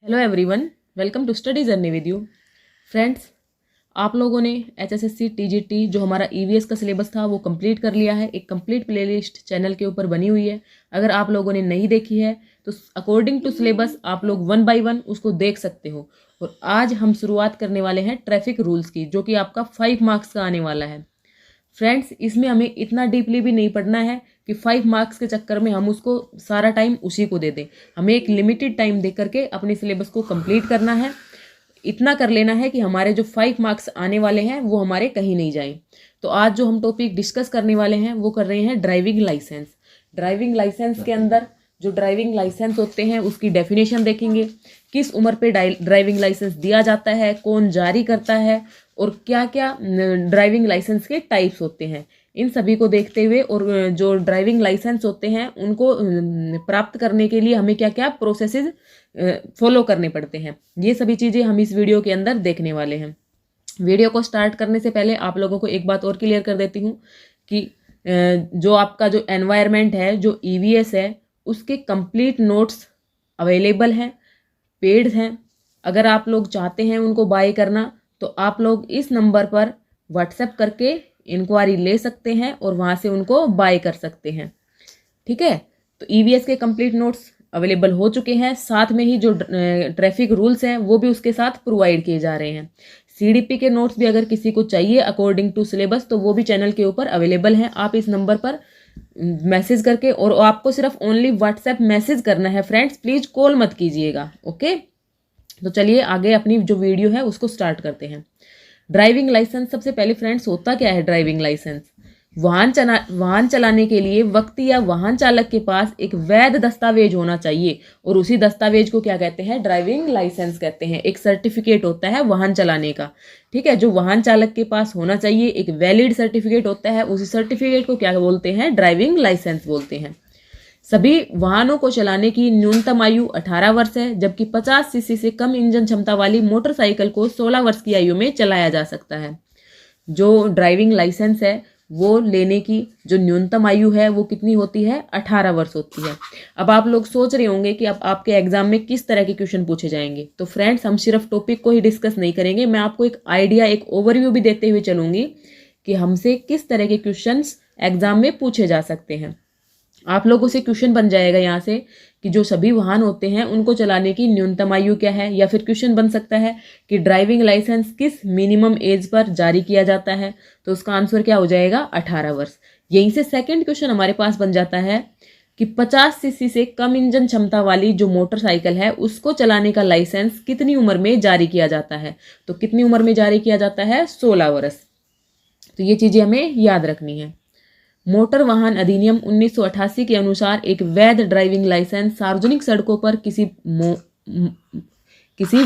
Hello everyone, welcome to study journey with you. Friends, आप लोगों ने एचएसएससी टीजीटी जो हमारा ईवीएस का सिलेबस था वो कंप्लीट कर लिया है। एक कंप्लीट प्लेलिस्ट चैनल के ऊपर बनी हुई है। अगर आप लोगों ने नहीं देखी है तो अकॉर्डिंग टू सिलेबस आप लोग 1 बाय 1 उसको देख सकते हो। और आज हम शुरुआत करने वाले हैं ट्रैफिक रूल्स की, जो कि आपका 5 मार्क्स का आने वाला है। फ्रेंड्स, इसमें हमें इतना डीपली भी नहीं पढ़ना है कि 5 मार्क्स के चक्कर में हम उसको सारा टाइम उसी को दे दें। हमें एक लिमिटेड टाइम दे करके अपने सिलेबस को कंप्लीट करना है। इतना कर लेना है कि हमारे जो 5 मार्क्स आने वाले हैं वो हमारे कहीं नहीं जाएं। तो आज जो हम टॉपिक डिस्कस करने वाले हैं वो कर रहे हैं ड्राइविंग लाइसेंस। ड्राइविंग लाइसेंस के अंदर जो ड्राइविंग लाइसेंस होते हैं उसकी डेफिनेशन देखेंगे, किस उम्र पे ड्राइविंग लाइसेंस दिया जाता है, कौन जारी करता है और क्या क्या ड्राइविंग लाइसेंस के टाइप्स होते हैं, इन सभी को देखते हुए और जो ड्राइविंग लाइसेंस होते हैं उनको प्राप्त करने के लिए हमें क्या क्या प्रोसेसेस फॉलो करने पड़ते हैं, ये सभी चीज़ें हम इस वीडियो के अंदर देखने वाले हैं। वीडियो को स्टार्ट करने से पहले आप लोगों को एक बात और क्लियर कर देती हूँ कि जो आपका जो एनवायरनमेंट है, जो ईवीएस है, उसके कंप्लीट नोट्स अवेलेबल हैं, पेड हैं। अगर आप लोग चाहते हैं उनको बाय करना तो आप लोग इस नंबर पर व्हाट्सएप करके इंक्वायरी ले सकते हैं और वहाँ से उनको बाय कर सकते हैं। ठीक है, तो ईवीएस के कंप्लीट नोट्स अवेलेबल हो चुके हैं, साथ में ही जो ट्रैफिक रूल्स हैं वो भी उसके साथ प्रोवाइड किए जा रहे हैं। सीडीपी के नोट्स भी अगर किसी को चाहिए अकॉर्डिंग टू सिलेबस तो वो भी चैनल के ऊपर अवेलेबल हैं। आप इस नंबर पर मैसेज करके, और आपको सिर्फ ओनली व्हाट्सएप मैसेज करना है फ्रेंड्स, प्लीज़ कॉल मत कीजिएगा। ओके, तो चलिए आगे अपनी जो वीडियो है उसको स्टार्ट करते हैं। ड्राइविंग लाइसेंस, सबसे पहले फ्रेंड्स होता क्या है ड्राइविंग लाइसेंस? वाहन चलाने के लिए व्यक्ति या वाहन चालक के पास एक वैध दस्तावेज होना चाहिए और उसी दस्तावेज को क्या कहते हैं? ड्राइविंग लाइसेंस कहते हैं। एक सर्टिफिकेट होता है वाहन चलाने का, ठीक है, जो वाहन चालक के पास होना चाहिए, एक वैलिड सर्टिफिकेट होता है। उसी सर्टिफिकेट को क्या बोलते हैं? ड्राइविंग लाइसेंस बोलते हैं। सभी वाहनों को चलाने की न्यूनतम आयु 18 वर्ष है, जबकि 50 सीसी से कम इंजन क्षमता वाली मोटरसाइकिल को 16 वर्ष की आयु में चलाया जा सकता है। जो ड्राइविंग लाइसेंस है वो लेने की जो न्यूनतम आयु है वो कितनी होती है? 18 वर्ष होती है। अब आप लोग सोच रहे होंगे कि अब आपके एग्जाम में किस तरह के क्वेश्चन पूछे जाएंगे। तो फ्रेंड्स, हम सिर्फ टॉपिक को ही डिस्कस नहीं करेंगे, मैं आपको एक आइडिया, एक ओवरव्यू भी देते हुए चलूंगी कि हमसे किस तरह के क्वेश्चंस एग्जाम में पूछे जा सकते हैं। आप लोगों से क्वेश्चन बन जाएगा यहाँ से कि जो सभी वाहन होते हैं उनको चलाने की न्यूनतम आयु क्या है, या फिर क्वेश्चन बन सकता है कि ड्राइविंग लाइसेंस किस मिनिमम एज पर जारी किया जाता है। तो उसका आंसर क्या हो जाएगा? 18 वर्ष। यहीं से सेकंड क्वेश्चन हमारे पास बन जाता है कि 50 सीसी से कम इंजन क्षमता वाली जो मोटरसाइकिल है उसको चलाने का लाइसेंस कितनी उम्र में जारी किया जाता है? तो कितनी उम्र में जारी किया जाता है? 16 वर्ष। तो ये चीज़ें हमें याद रखनी है। मोटर वाहन अधिनियम 1988 के अनुसार एक वैध ड्राइविंग लाइसेंस सार्वजनिक सड़कों पर किसी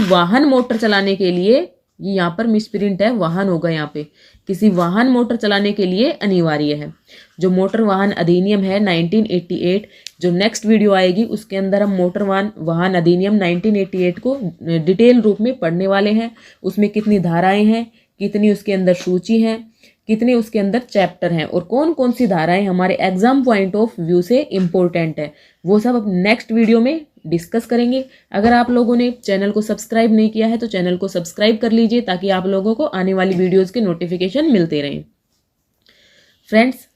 वाहन मोटर चलाने के लिए, ये यहाँ पर मिसप्रिंट है, वाहन होगा यहाँ पे, किसी वाहन मोटर चलाने के लिए अनिवार्य है। जो मोटर वाहन अधिनियम है 1988, जो नेक्स्ट वीडियो आएगी उसके अंदर हम मोटर वाहन अधिनियम 1988 को डिटेल रूप में पढ़ने वाले हैं। उसमें कितनी धाराएं हैं, कितनी उसके अंदर सूची हैं, कितने उसके अंदर चैप्टर हैं और कौन कौन सी धाराएं हमारे एग्जाम पॉइंट ऑफ व्यू से इम्पोर्टेंट है, वो सब अब नेक्स्ट वीडियो में डिस्कस करेंगे। अगर आप लोगों ने चैनल को सब्सक्राइब नहीं किया है तो चैनल को सब्सक्राइब कर लीजिए ताकि आप लोगों को आने वाली वीडियोज़ के नोटिफिकेशन मिलते रहें। फ्रेंड्स,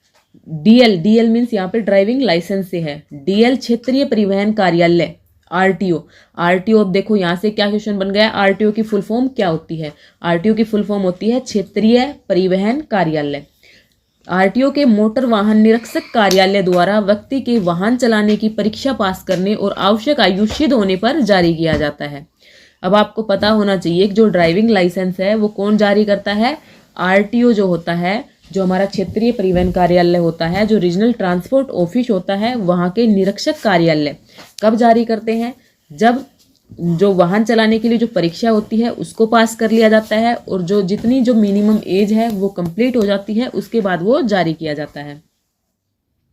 डीएल मीन्स यहाँ पे ड्राइविंग लाइसेंस से है। डीएल क्षेत्रीय परिवहन कार्यालय, आरटीओ। अब देखो यहाँ से क्या क्वेश्चन बन गया, आरटीओ की फुल फॉर्म क्या होती है? आरटीओ की फुल फॉर्म होती है क्षेत्रीय परिवहन कार्यालय। आरटीओ के मोटर वाहन निरीक्षक कार्यालय द्वारा व्यक्ति के वाहन चलाने की परीक्षा पास करने और आवश्यक आयु सिद्ध होने पर जारी किया जाता है। अब आपको पता होना चाहिए कि जो ड्राइविंग लाइसेंस है वो कौन जारी करता है? आरटीओ जो होता है, जो हमारा क्षेत्रीय परिवहन कार्यालय होता है, जो रीजनल ट्रांसपोर्ट ऑफिस होता है, वहाँ के निरीक्षक कार्यालय कब जारी करते हैं? जब जो वाहन चलाने के लिए जो परीक्षा होती है उसको पास कर लिया जाता है और जो जितनी जो मिनिमम एज है वो कंप्लीट हो जाती है, उसके बाद वो जारी किया जाता है।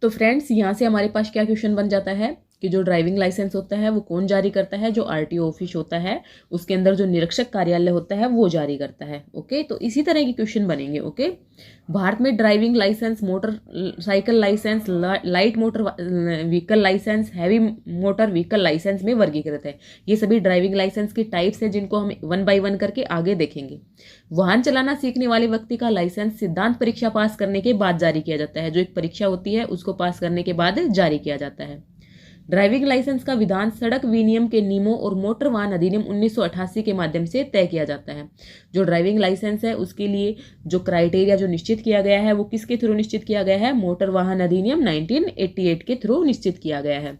तो फ्रेंड्स, यहाँ से हमारे पास क्या क्वेश्चन बन जाता है कि जो ड्राइविंग लाइसेंस होता है वो कौन जारी करता है, जो आरटीओ ऑफिस होता है उसके अंदर जो निरीक्षक कार्यालय होता है वो जारी करता है। ओके, तो इसी तरह के क्वेश्चन बनेंगे। ओके, भारत में driving licence, motorcycle licence, light motor vehicle licence, heavy motor vehicle licence में वर्गीकृत है। ये सभी ड्राइविंग लाइसेंस की टाइप्स है जिनको हम 1 बाय 1 करके आगे देखेंगे। वाहन चलाना सीखने वाले व्यक्ति का लाइसेंस सिद्धांत परीक्षा पास करने के बाद जारी किया जाता है। जो एक परीक्षा होती है उसको पास करने के बाद जारी किया जाता है। ड्राइविंग लाइसेंस का विधान सड़क विनियम के नियमों और मोटर वाहन अधिनियम 1988 के माध्यम से तय किया जाता है। जो ड्राइविंग लाइसेंस है उसके लिए जो क्राइटेरिया जो निश्चित किया गया है वो किसके थ्रू निश्चित किया गया है, मोटर वाहन अधिनियम 1988 के थ्रू निश्चित किया गया है।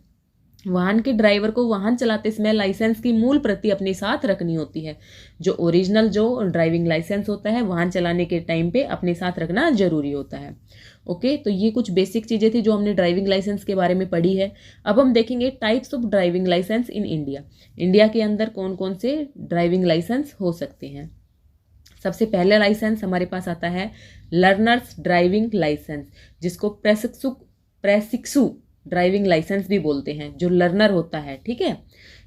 वाहन के ड्राइवर को वाहन चलाते समय लाइसेंस की मूल प्रति अपने साथ रखनी होती है। जो ओरिजिनल जो ड्राइविंग लाइसेंस होता है वाहन चलाने के टाइम पे अपने साथ रखना जरूरी होता है। ओके, तो ये कुछ बेसिक चीज़ें थी जो हमने ड्राइविंग लाइसेंस के बारे में पढ़ी है। अब हम देखेंगे types of driving licence in India. India के अंदर कौन कौन से ड्राइविंग लाइसेंस हो सकते हैं। सबसे पहला लाइसेंस हमारे पास आता है लर्नर्स ड्राइविंग लाइसेंस, जिसको प्रशिक्षु ड्राइविंग लाइसेंस भी बोलते हैं। जो लर्नर होता है, ठीक है,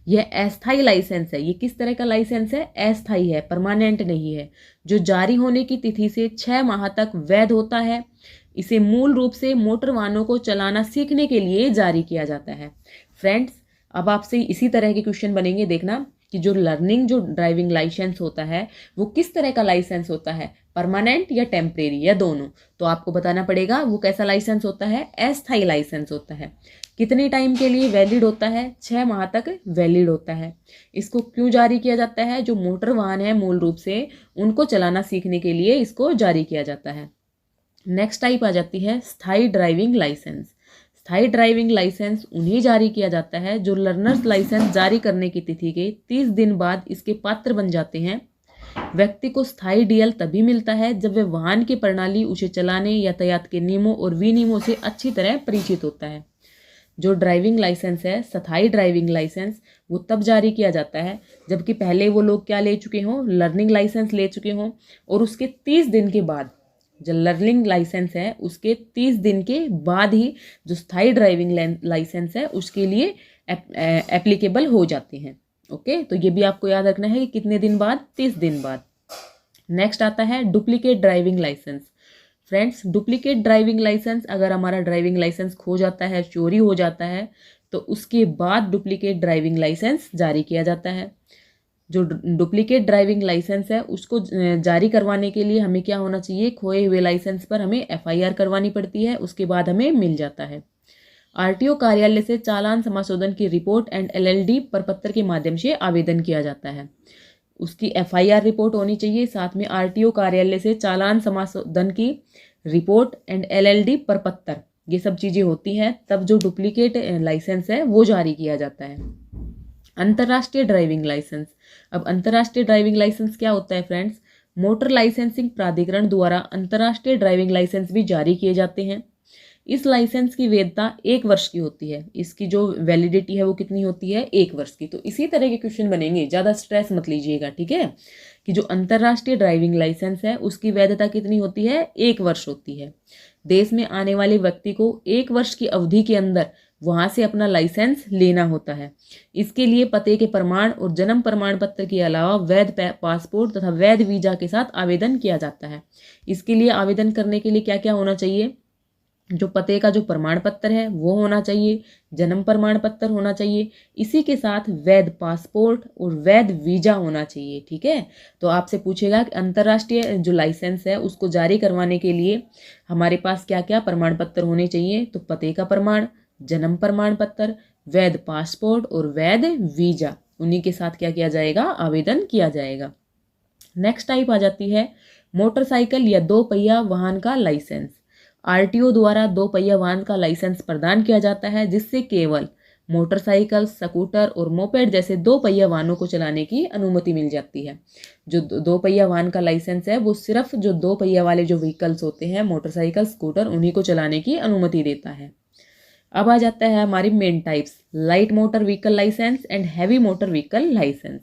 यह अस्थायी लाइसेंस है। ये किस तरह का लाइसेंस है, अस्थायी है, परमानेंट नहीं है। जो जारी होने की तिथि से 6 माह तक वैध होता है। इसे मूल रूप से मोटर वाहनों को चलाना सीखने के लिए जारी किया जाता है। फ्रेंड्स, अब आपसे इसी तरह के क्वेश्चन बनेंगे, देखना कि जो ड्राइविंग लाइसेंस होता है वो किस तरह का लाइसेंस होता है, परमानेंट या टेम्परेरी या दोनों। तो आपको बताना पड़ेगा वो कैसा लाइसेंस होता है, अस्थायी लाइसेंस होता है। कितने टाइम के लिए वैलिड होता है, 6 माह तक वैलिड होता है। इसको क्यों जारी किया जाता है, जो मोटर वाहन है मूल रूप से उनको चलाना सीखने के लिए इसको जारी किया जाता है। नेक्स्ट टाइप आ जाती है स्थायी ड्राइविंग लाइसेंस। स्थायी ड्राइविंग लाइसेंस उन्हें जारी किया जाता है जो लर्नर्स लाइसेंस जारी करने की तिथि के 30 दिन बाद इसके पात्र बन जाते हैं। व्यक्ति को स्थायी डीएल तभी मिलता है जब वह वाहन की प्रणाली, उसे चलाने, यातायात के नियमों और विनियमों से अच्छी तरह परिचित होता है। जो ड्राइविंग लाइसेंस है, स्थायी ड्राइविंग लाइसेंस, वो तब जारी किया जाता है जबकि पहले वो लोग क्या ले चुके हों, लर्निंग लाइसेंस ले चुके हों, और उसके 30 दिन के बाद, जो लर्निंग लाइसेंस है उसके 30 दिन के बाद ही जो स्थायी ड्राइविंग लाइसेंस है उसके लिए एप्लीकेबल हो जाते हैं। ओके, तो ये भी आपको याद रखना है कि कितने दिन बाद, 30 दिन बाद। नेक्स्ट आता है duplicate driving licence. Friends, duplicate driving licence, अगर हमारा ड्राइविंग लाइसेंस खो जाता है, चोरी हो जाता है, तो उसके बाद डुप्लीकेट ड्राइविंग लाइसेंस जारी किया जाता है। जो डुप्लीकेट ड्राइविंग लाइसेंस है उसको जारी करवाने के लिए हमें क्या होना चाहिए, खोए हुए लाइसेंस पर हमें एफआईआर करवानी पड़ती है, उसके बाद हमें मिल जाता है। आरटीओ कार्यालय से चालान समाशोधन की रिपोर्ट एंड एलएलडी प्रपत्र के माध्यम से आवेदन किया जाता है। उसकी एफआईआर रिपोर्ट होनी चाहिए, साथ में आरटीओ कार्यालय से चालान समाशोधन की रिपोर्ट एंड एलएलडी प्रपत्र, ये सब चीज़ें होती हैं, तब जो डुप्लीकेट लाइसेंस है वो जारी किया जाता है। अंतर्राष्ट्रीय ड्राइविंग लाइसेंस। अब अंतर्राष्ट्रीय ड्राइविंग लाइसेंस क्या होता है फ्रेंड्स, मोटर लाइसेंसिंग प्राधिकरण द्वारा अंतर्राष्ट्रीय ड्राइविंग लाइसेंस भी जारी किए जाते हैं। इस लाइसेंस की वैधता 1 वर्ष की होती है। इसकी जो वैलिडिटी है वो कितनी होती है, 1 वर्ष की। तो इसी तरह के क्वेश्चन बनेंगे, ज़्यादा स्ट्रेस मत लीजिएगा, ठीक है, कि जो अंतर्राष्ट्रीय ड्राइविंग लाइसेंस है उसकी वैधता कितनी होती है, 1 वर्ष होती है। देश में आने वाले व्यक्ति को 1 वर्ष की अवधि के अंदर वहाँ से अपना लाइसेंस लेना होता है। इसके लिए पते के प्रमाण और जन्म प्रमाण पत्र के अलावा वैध पासपोर्ट तथा वैध वीजा के साथ आवेदन किया जाता है। इसके लिए आवेदन करने के लिए क्या क्या होना चाहिए, जो पते का जो प्रमाण पत्र है वो होना चाहिए, जन्म प्रमाण पत्र होना चाहिए, इसी के साथ वैध पासपोर्ट और वैध वीजा होना चाहिए, ठीक है। तो आपसे पूछेगा कि अंतर्राष्ट्रीय जो लाइसेंस है उसको जारी करवाने के लिए हमारे पास क्या क्या प्रमाण पत्र होने चाहिए, तो पते का प्रमाण, जन्म प्रमाण पत्र, वैध पासपोर्ट और वैध वीजा, उन्हीं के साथ क्या किया जाएगा, आवेदन किया जाएगा। नेक्स्ट टाइप आ जाती है मोटरसाइकिल या 2 पहिया वाहन का लाइसेंस। आरटीओ द्वारा 2 पहिया वाहन का लाइसेंस प्रदान किया जाता है, जिससे केवल मोटरसाइकिल, स्कूटर और मोपेड जैसे 2 पहिया वाहनों को चलाने की अनुमति मिल जाती है। जो 2 पहिया वाहन का लाइसेंस है वो सिर्फ जो 2 पहिया वाले जो व्हीकल्स होते हैं, मोटरसाइकिल, स्कूटर, उन्हीं को चलाने की अनुमति देता है। अब आ जाता है हमारी main types, light motor vehicle licence and heavy motor vehicle licence.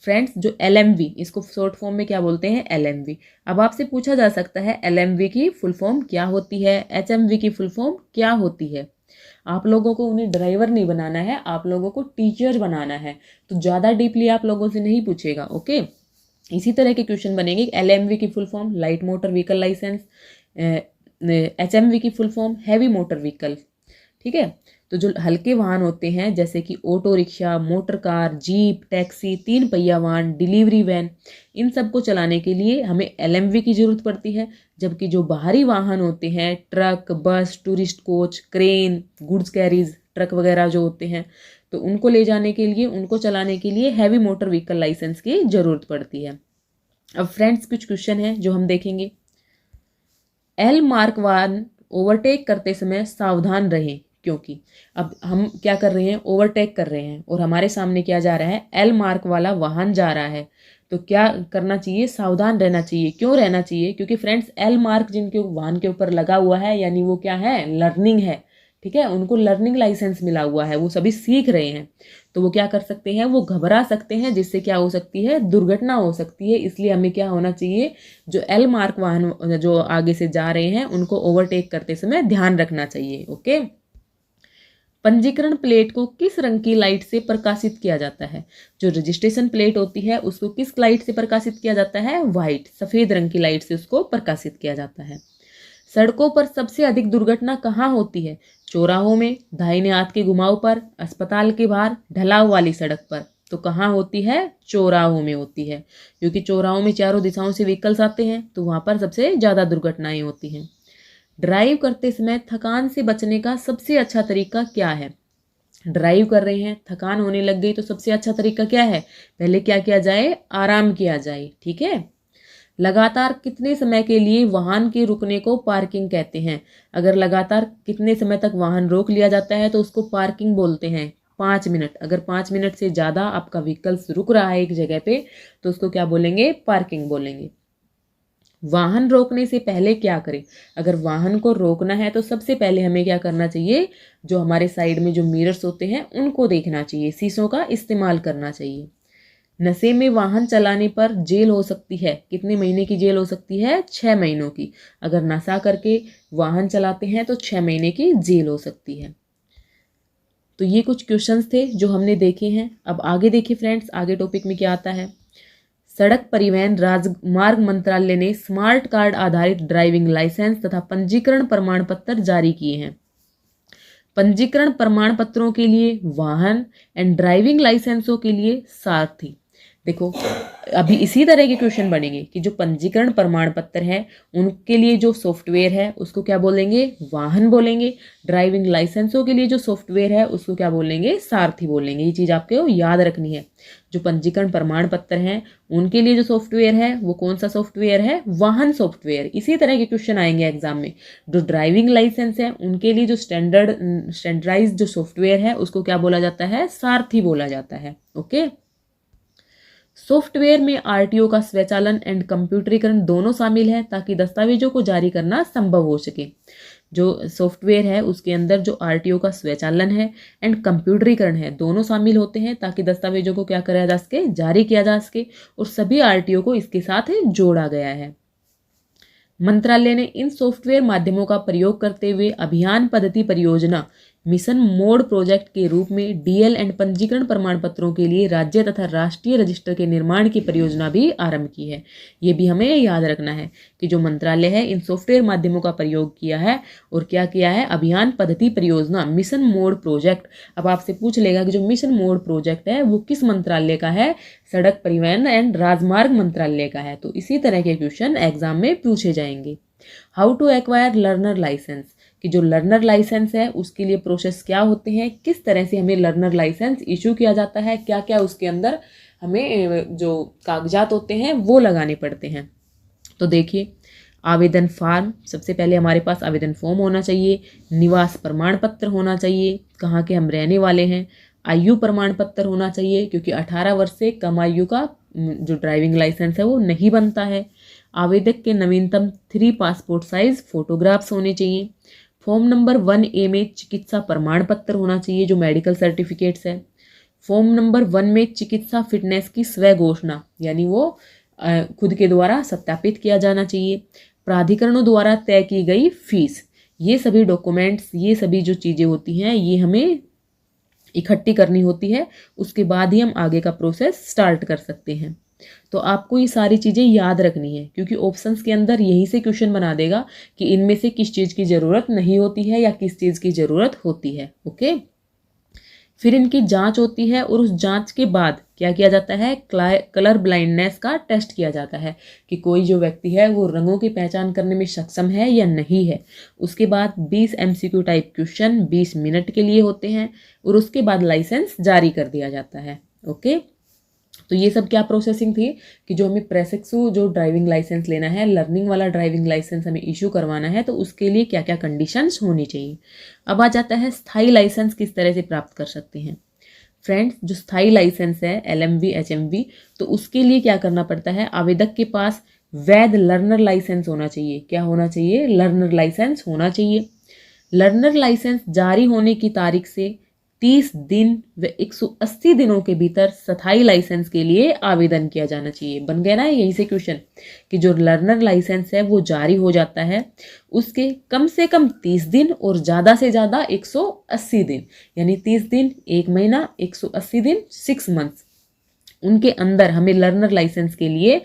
Friends, जो एलएमवी, इसको शॉर्ट फॉर्म में क्या बोलते हैं, एलएमवी। अब आपसे पूछा जा सकता है एलएमवी की फुल फॉर्म क्या होती है, एचएमवी की फुल फॉर्म क्या होती है। आप लोगों को उन्हें ड्राइवर नहीं बनाना है, आप लोगों को टीचर बनाना है। तो ज़्यादा डीपली आप लोगों से नहीं पूछेगा। ओके, इसी तरह के क्वेश्चन बनेंगे। LMV की full form light motor vehicle licence, HMV की full form heavy motor vehicle. ठीक है, तो जो हल्के वाहन होते हैं जैसे कि auto rickshaw, motor car, jeep, taxi, 3 पहिया वाहन, डिलीवरी वैन, इन सब को चलाने के लिए हमें LMV की ज़रूरत पड़ती है। जबकि जो बाहरी वाहन होते हैं, ट्रक, बस, tourist coach, crane, goods carries truck वगैरह जो होते हैं, तो उनको ले जाने के लिए, उनको चलाने के लिए हैवी मोटर व्हीकल लाइसेंस की ज़रूरत पड़ती है। अब फ्रेंड्स कुछ क्वेश्चन हैं जो हम देखेंगे। L मार्क वाहन ओवरटेक करते समय सावधान रहें, क्योंकि अब हम क्या कर रहे हैं, ओवरटेक कर रहे हैं और हमारे सामने क्या जा रहा है, L मार्क वाला वाहन जा रहा है। तो क्या करना चाहिए, सावधान रहना चाहिए। क्यों रहना चाहिए, क्योंकि फ्रेंड्स L मार्क जिनके वाहन के ऊपर लगा हुआ है, यानी वो क्या है, लर्निंग है। ठीक है, उनको लर्निंग लाइसेंस मिला हुआ है, वो सभी सीख रहे हैं। तो वो क्या कर सकते हैं, वो घबरा सकते हैं, जिससे क्या हो सकती है, दुर्घटना हो सकती है। इसलिए हमें क्या होना चाहिए, जो L मार्क वाहन जो आगे से जा रहे हैं उनको ओवरटेक करते समय ध्यान रखना चाहिए। ओके, पंजीकरण प्लेट को किस रंग की लाइट से प्रकाशित किया जाता है। जो रजिस्ट्रेशन प्लेट होती है उसको किस लाइट से प्रकाशित किया जाता है, व्हाइट, सफ़ेद रंग की लाइट से उसको प्रकाशित किया जाता है। सड़कों पर सबसे अधिक दुर्घटना कहाँ होती है, चौराहों में, दाहिने हाथ के घुमाव पर, अस्पताल के बाहर, ढलाव वाली सड़क पर। तो कहाँ होती है, चौराहों में होती है, क्योंकि चौराहों में चारों दिशाओं से व्हीकल्स आते हैं, तो वहाँ पर सबसे ज़्यादा दुर्घटनाएं होती हैं। ड्राइव करते समय थकान से बचने का सबसे अच्छा तरीका क्या है। ड्राइव कर रहे हैं, थकान होने लग गई, तो सबसे अच्छा तरीका क्या है, पहले क्या किया जाए, आराम किया जाए। ठीक है, लगातार कितने समय के लिए वाहन के रुकने को पार्किंग कहते हैं। अगर लगातार कितने समय तक वाहन रोक लिया जाता है तो उसको पार्किंग बोलते हैं। 5 मिनट, अगर 5 मिनट से ज़्यादा आपका व्हीकल्स रुक रहा है एक जगह पे तो उसको क्या बोलेंगे, पार्किंग बोलेंगे। वाहन रोकने से पहले क्या करें, अगर वाहन को रोकना है तो सबसे पहले हमें क्या करना चाहिए, जो हमारे साइड में जो मिरर्स होते हैं उनको देखना चाहिए, शीशों का इस्तेमाल करना चाहिए। नशे में वाहन चलाने पर जेल हो सकती है, कितने महीने की जेल हो सकती है, 6 महीनों की। अगर नशा करके वाहन चलाते हैं तो 6 महीने की जेल हो सकती है। तो ये कुछ क्वेश्चंस थे जो हमने देखे हैं। अब आगे देखिए फ्रेंड्स, आगे टॉपिक में क्या आता है। सड़क परिवहन राजमार्ग मंत्रालय ने स्मार्ट कार्ड आधारित ड्राइविंग लाइसेंस तथा पंजीकरण प्रमाण पत्र जारी किए हैं। पंजीकरण प्रमाण पत्रों के लिए वाहन एंड ड्राइविंग लाइसेंसों के लिए सारथी। देखो, अभी इसी तरह के क्वेश्चन बनेंगे कि जो पंजीकरण प्रमाण पत्र है उनके लिए जो सॉफ्टवेयर है उसको क्या बोलेंगे, वाहन बोलेंगे। ड्राइविंग लाइसेंसों के लिए जो सॉफ्टवेयर है उसको क्या बोलेंगे, सारथी बोलेंगे। ये चीज़ आपको याद रखनी है। जो पंजीकरण प्रमाण पत्र हैं उनके लिए जो सॉफ्टवेयर है वो कौन सा सॉफ्टवेयर है, वाहन सॉफ्टवेयर। इसी तरह के क्वेश्चन आएंगे एग्जाम में। जो ड्राइविंग लाइसेंस है उनके लिए जो स्टैंडर्डाइज जो सॉफ्टवेयर है उसको क्या बोला जाता है, सारथी बोला जाता है। ओके, सॉफ्टवेयर में RTO का स्वचालन एंड कंप्यूटरीकरण दोनों शामिल है ताकि दस्तावेजों को जारी करना संभव हो सके। जो सॉफ्टवेयर है उसके अंदर जो RTO का स्वचालन है एंड कंप्यूटरीकरण है दोनों शामिल होते हैं ताकि दस्तावेजों को क्या करा जा सके, जारी किया जा सके। और सभी RTO को इसके साथ जोड़ा गया है। मंत्रालय ने इन सॉफ्टवेयर माध्यमों का प्रयोग करते हुए अभियान पद्धति परियोजना मिशन मोड प्रोजेक्ट के रूप में DL एंड पंजीकरण प्रमाण पत्रों के लिए राज्य तथा राष्ट्रीय रजिस्टर के निर्माण की परियोजना भी आरंभ की है। ये भी हमें याद रखना है कि जो मंत्रालय है इन सॉफ्टवेयर माध्यमों का प्रयोग किया है और क्या किया है, अभियान पद्धति परियोजना मिशन मोड प्रोजेक्ट। अब आपसे पूछ लेगा कि जो मिशन मोड प्रोजेक्ट है वो किस मंत्रालय का है, सड़क परिवहन एंड राजमार्ग मंत्रालय का है। तो इसी तरह के क्वेश्चन एग्जाम में पूछे जाएंगे। How to acquire learner licence, कि जो लर्नर लाइसेंस है उसके लिए प्रोसेस क्या होते हैं, किस तरह से हमें लर्नर लाइसेंस इशू किया जाता है, क्या क्या उसके अंदर हमें जो कागजात होते हैं वो लगाने पड़ते हैं। तो देखिए, आवेदन फॉर्म, सबसे पहले हमारे पास आवेदन फॉर्म होना चाहिए, निवास प्रमाण पत्र होना चाहिए, कहाँ के हम रहने वाले हैं, आयु प्रमाण पत्र होना चाहिए क्योंकि 18 वर्ष से कम आयु का जो ड्राइविंग लाइसेंस है वो नहीं बनता है। आवेदक के नवीनतम 3 पासपोर्ट साइज फोटोग्राफ्स होने चाहिए। फॉर्म नंबर 1A में चिकित्सा प्रमाण पत्र होना चाहिए जो मेडिकल सर्टिफिकेट्स है। फॉर्म नंबर 1 में चिकित्सा फिटनेस की स्व घोषणा, यानी वो खुद के द्वारा सत्यापित किया जाना चाहिए। प्राधिकरणों द्वारा तय की गई फीस, ये सभी डॉक्यूमेंट्स, ये सभी जो चीज़ें होती हैं, ये हमें इकट्ठी करनी होती है। उसके बाद ही हम आगे का प्रोसेस स्टार्ट कर सकते हैं। तो आपको ये सारी चीज़ें याद रखनी है, क्योंकि ऑप्शंस के अंदर यहीं से क्वेश्चन बना देगा कि इनमें से किस चीज़ की ज़रूरत नहीं होती है या किस चीज़ की ज़रूरत होती है। ओके, फिर इनकी जांच होती है और उस जांच के बाद क्या किया जाता है, कलर ब्लाइंडनेस का टेस्ट किया जाता है कि कोई जो व्यक्ति है वो रंगों की पहचान करने में सक्षम है या नहीं है। उसके बाद 20 MCQ टाइप क्वेश्चन 20 मिनट के लिए होते हैं और उसके बाद लाइसेंस जारी कर दिया जाता है। ओके, तो ये सब क्या प्रोसेसिंग थी कि जो हमें प्रेसेक्सु जो ड्राइविंग लाइसेंस लेना है, लर्निंग वाला ड्राइविंग लाइसेंस हमें इशू करवाना है, तो उसके लिए क्या क्या कंडीशंस होनी चाहिए। अब आ जाता है स्थायी लाइसेंस किस तरह से प्राप्त कर सकते हैं। फ्रेंड्स, जो स्थायी लाइसेंस है LMV HMV, तो उसके लिए क्या करना पड़ता है, आवेदक के पास वैध लर्नर लाइसेंस होना चाहिए। क्या होना चाहिए, लर्नर लाइसेंस होना चाहिए। लर्नर लाइसेंस जारी होने की तारीख से 30 दिन व 180 दिनों के भीतर स्थायी लाइसेंस के लिए आवेदन किया जाना चाहिए। बन गया ना यहीं से क्वेश्चन कि जो लर्नर लाइसेंस है वो जारी हो जाता है, उसके कम से कम 30 दिन और ज़्यादा से ज़्यादा 180 दिन, यानी 30 दिन, 1 महीना, 180 दिन, 6 मंथ्स, उनके अंदर हमें लर्नर लाइसेंस के लिए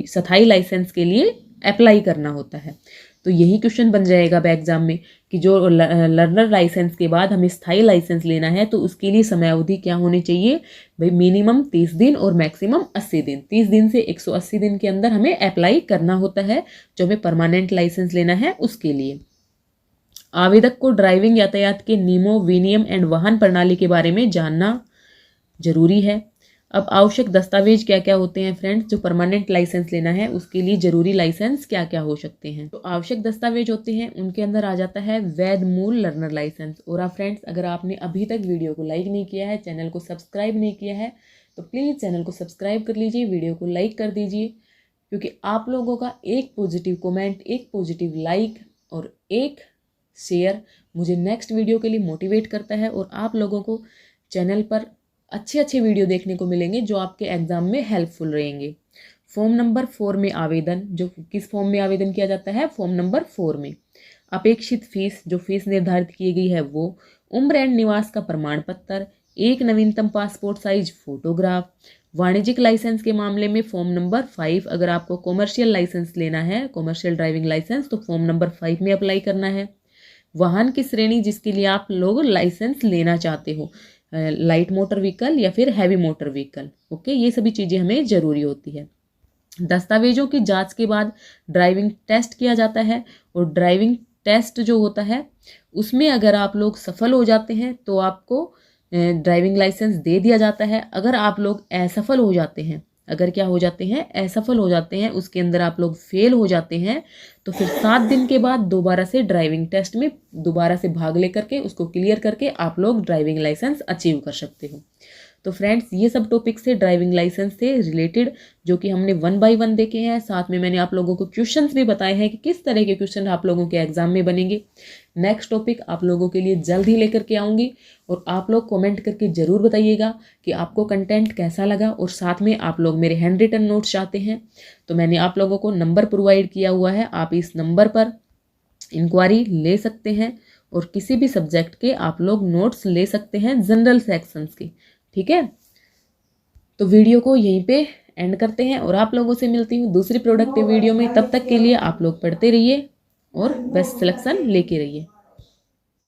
स्थायी लाइसेंस के लिए अप्लाई करना होता है। तो यही क्वेश्चन बन जाएगा एग्जाम में कि जो लर्नर लाइसेंस के बाद हमें स्थायी लाइसेंस लेना है तो उसके लिए समय अवधि क्या होनी चाहिए भाई, मिनिमम 30 दिन और मैक्सिमम 80 दिन। 30 दिन से 180 दिन के अंदर हमें अप्लाई करना होता है जो हमें परमानेंट लाइसेंस लेना है उसके लिए। आवेदक को ड्राइविंग यातायात के नियमों, विनियम एंड वाहन प्रणाली के बारे में जानना जरूरी है। अब आवश्यक दस्तावेज क्या क्या होते हैं फ्रेंड्स, जो परमानेंट लाइसेंस लेना है उसके लिए जरूरी लाइसेंस क्या क्या हो सकते हैं। तो आवश्यक दस्तावेज होते हैं, उनके अंदर आ जाता है वैध मूल लर्नर लाइसेंस। और आप फ्रेंड्स, अगर आपने अभी तक वीडियो को लाइक नहीं किया है, चैनल को सब्सक्राइब नहीं किया है, तो प्लीज़ चैनल को सब्सक्राइब कर लीजिए, वीडियो को लाइक कर दीजिए, क्योंकि आप लोगों का एक पॉजिटिव कमेंट, एक पॉजिटिव लाइक और एक शेयर मुझे नेक्स्ट वीडियो के लिए मोटिवेट करता है और आप लोगों को चैनल पर अच्छे अच्छे वीडियो देखने को मिलेंगे जो आपके एग्जाम में हेल्पफुल रहेंगे। फॉर्म नंबर 4 में आवेदन, जो किस फॉर्म में आवेदन किया जाता है, फॉर्म नंबर 4 में अपेक्षित फीस, जो फीस निर्धारित की गई है वो, उम्र एंड निवास का प्रमाण पत्र, एक नवीनतम पासपोर्ट साइज फोटोग्राफ। वाणिज्यिक लाइसेंस के मामले में फॉर्म नंबर 5, अगर आपको कॉमर्शियल लाइसेंस लेना है, कॉमर्शियल ड्राइविंग लाइसेंस, तो फॉर्म नंबर 5 में अप्लाई करना है। वाहन की श्रेणी जिसके लिए आप लोग लाइसेंस लेना चाहते हो, लाइट मोटर व्हीकल या फिर हैवी मोटर व्हीकल। ओके, ये सभी चीज़ें हमें ज़रूरी होती है। दस्तावेजों की जांच के बाद ड्राइविंग टेस्ट किया जाता है और ड्राइविंग टेस्ट जो होता है उसमें अगर आप लोग सफल हो जाते हैं तो आपको ड्राइविंग लाइसेंस दे दिया जाता है। अगर आप लोग असफल हो जाते हैं, अगर क्या हो जाते हैं, असफल हो जाते हैं, उसके अंदर आप लोग फेल हो जाते हैं, तो फिर 7 दिन के बाद दोबारा से ड्राइविंग टेस्ट में दोबारा से भाग लेकर के उसको क्लियर करके आप लोग ड्राइविंग लाइसेंस अचीव कर सकते हो। तो फ्रेंड्स, ये सब टॉपिक्स थे ड्राइविंग लाइसेंस से रिलेटेड, जो कि हमने 1 बाय 1 देखे हैं। साथ में मैंने आप लोगों को क्वेश्चंस भी बताए हैं कि किस तरह के क्वेश्चन आप लोगों के एग्जाम में बनेंगे। नेक्स्ट टॉपिक आप लोगों के लिए जल्द ही लेकर के आऊँगी और आप लोग कमेंट करके ज़रूर बताइएगा कि आपको कंटेंट कैसा लगा। और साथ में आप लोग मेरे हैंड रिटन नोट्स चाहते हैं तो मैंने आप लोगों को नंबर प्रोवाइड किया हुआ है, आप इस नंबर पर इंक्वायरी ले सकते हैं और किसी भी सब्जेक्ट के आप लोग नोट्स ले सकते हैं, जनरल सेक्शंस के। ठीक है, तो वीडियो को यहीं पे एंड करते हैं और आप लोगों से मिलती हूँ दूसरी प्रोडक्टिव वीडियो में। तब तक के लिए आप लोग पढ़ते रहिए और बेस्ट सिलेक्शन लेके रहिए।